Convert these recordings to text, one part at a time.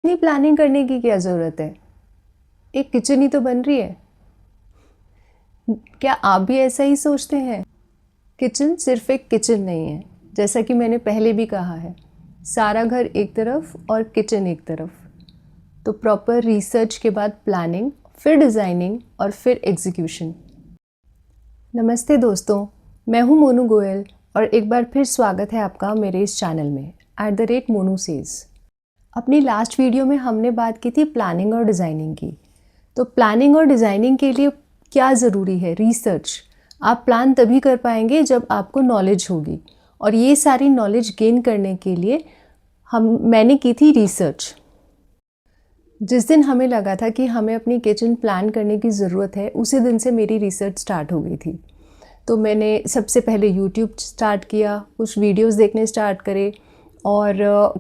इतनी प्लानिंग करने की क्या ज़रूरत है? एक किचन ही तो बन रही है। क्या आप भी ऐसा ही सोचते हैं? किचन सिर्फ एक किचन नहीं है, जैसा कि मैंने पहले भी कहा है। सारा घर एक तरफ और किचन एक तरफ। तो प्रॉपर रिसर्च के बाद प्लानिंग, फिर डिज़ाइनिंग और फिर एग्जीक्यूशन। नमस्ते दोस्तों, मैं हूँ मोनू गोयल और एक बार फिर स्वागत है आपका मेरे इस चैनल में @मोनू सेज। अपनी लास्ट वीडियो में हमने बात की थी प्लानिंग और डिज़ाइनिंग की। तो प्लानिंग और डिज़ाइनिंग के लिए क्या ज़रूरी है? रिसर्च। आप प्लान तभी कर पाएंगे जब आपको नॉलेज होगी, और ये सारी नॉलेज गेन करने के लिए मैंने की थी रिसर्च। जिस दिन हमें लगा था कि हमें अपनी किचन प्लान करने की ज़रूरत है, उसी दिन से मेरी रिसर्च स्टार्ट हो गई थी। तो मैंने सबसे पहले यूट्यूब स्टार्ट किया, कुछ वीडियोस देखने स्टार्ट करे और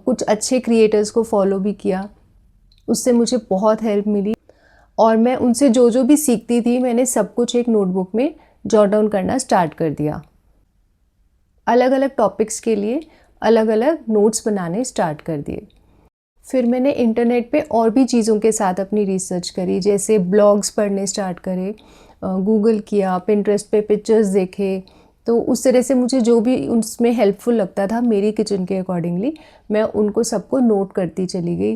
कुछ अच्छे क्रिएटर्स को फॉलो भी किया। उससे मुझे बहुत हेल्प मिली और मैं उनसे जो जो भी सीखती थी, मैंने सब कुछ एक नोटबुक में जॉट डाउन करना स्टार्ट कर दिया। अलग अलग टॉपिक्स के लिए अलग अलग नोट्स बनाने स्टार्ट कर दिए। फिर मैंने इंटरनेट पे और भी चीज़ों के साथ अपनी रिसर्च करी, जैसे ब्लॉग्स पढ़ने स्टार्ट करे, गूगल किया, पिंटरेस्ट पे पिक्चर्स देखे। तो उस तरह से मुझे जो भी उसमें हेल्पफुल लगता था मेरी किचन के अकॉर्डिंगली, मैं उनको सबको नोट करती चली गई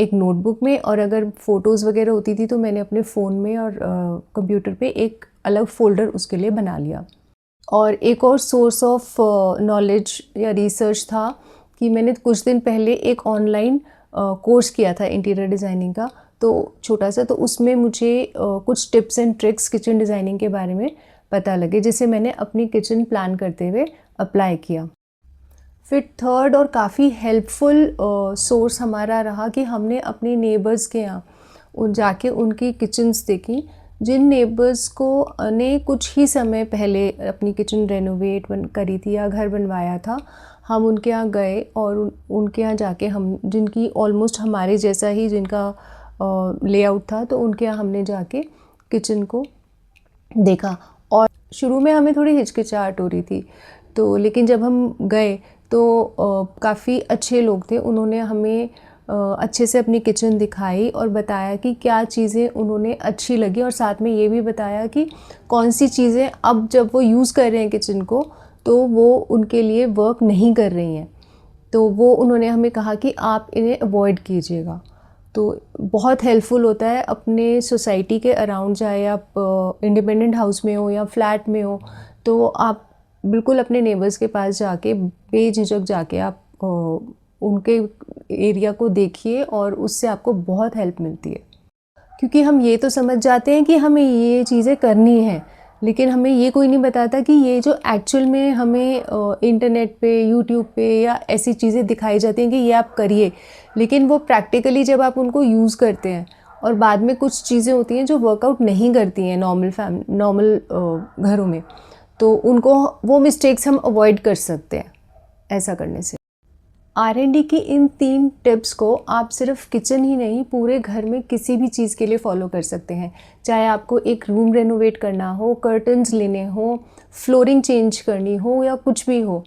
एक नोटबुक में। और अगर फ़ोटोज़ वगैरह होती थी तो मैंने अपने फ़ोन में और कंप्यूटर पे एक अलग फ़ोल्डर उसके लिए बना लिया। और एक और सोर्स ऑफ नॉलेज या रिसर्च था कि मैंने कुछ दिन पहले एक ऑनलाइन कोर्स किया था इंटीरियर डिज़ाइनिंग का, तो छोटा सा। तो उसमें मुझे कुछ tips and tricks kitchen designing के बारे में पता लगे, जिसे मैंने अपनी किचन प्लान करते हुए अप्लाई किया। फिर थर्ड और काफ़ी हेल्पफुल सोर्स हमारा रहा कि हमने अपने नेबर्स के यहाँ जाके उनकी किचन्स देखी। जिन नेबर्स को ने कुछ ही समय पहले अपनी किचन रेनोवेट करी थी या घर बनवाया था, हम उनके यहाँ गए और उनके यहाँ जाके हम, जिनकी ऑलमोस्ट हमारे जैसा ही जिनका लेआउट था, तो उनके यहाँ हमने जाके किचन को देखा। और शुरू में हमें थोड़ी हिचकिचाहट हो रही थी, तो लेकिन जब हम गए तो काफ़ी अच्छे लोग थे। उन्होंने हमें अच्छे से अपनी किचन दिखाई और बताया कि क्या चीज़ें उन्होंने अच्छी लगी, और साथ में ये भी बताया कि कौन सी चीज़ें अब जब वो यूज़ कर रहे हैं किचन को, तो वो उनके लिए वर्क नहीं कर रही हैं। तो वो उन्होंने हमें कहा कि आप इन्हें अवॉइड कीजिएगा। तो बहुत हेल्पफुल होता है अपने सोसाइटी के अराउंड, चाहे आप इंडिपेंडेंट हाउस में हो या फ्लैट में हो, तो आप बिल्कुल अपने नेबर्स के पास जाके बेझिझक जाके आप उनके एरिया को देखिए, और उससे आपको बहुत हेल्प मिलती है। क्योंकि हम ये तो समझ जाते हैं कि हमें ये चीज़ें करनी है, लेकिन हमें ये कोई नहीं बताता कि ये जो एक्चुअल में हमें इंटरनेट पे, यूट्यूब पे या ऐसी चीज़ें दिखाई जाती हैं कि ये आप करिए, लेकिन वो प्रैक्टिकली जब आप उनको यूज़ करते हैं और बाद में कुछ चीज़ें होती हैं जो वर्कआउट नहीं करती हैं नॉर्मल घरों में, तो उनको वो मिस्टेक्स हम अवॉइड कर सकते हैं ऐसा करने से। R&D की इन 3 टिप्स को आप सिर्फ किचन ही नहीं, पूरे घर में किसी भी चीज़ के लिए फॉलो कर सकते हैं। चाहे आपको एक रूम रेनोवेट करना हो, कर्टन्स लेने हो, फ्लोरिंग चेंज करनी हो या कुछ भी हो,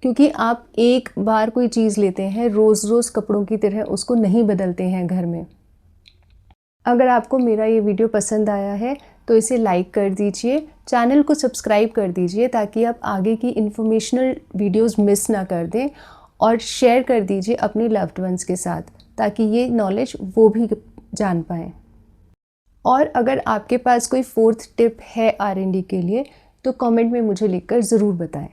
क्योंकि आप एक बार कोई चीज़ लेते हैं, रोज़ रोज़ कपड़ों की तरह उसको नहीं बदलते हैं घर में। अगर आपको मेरा ये वीडियो पसंद आया है तो इसे लाइक कर दीजिए, चैनल को सब्सक्राइब कर दीजिए ताकि आप आगे की इन्फॉर्मेशनल वीडियोस मिस ना कर दें, और शेयर कर दीजिए अपने लव्ड वंस के साथ ताकि ये नॉलेज वो भी जान पाएँ। और अगर आपके पास कोई 4th टिप है R&D के लिए, तो कमेंट में मुझे लिखकर ज़रूर बताएं।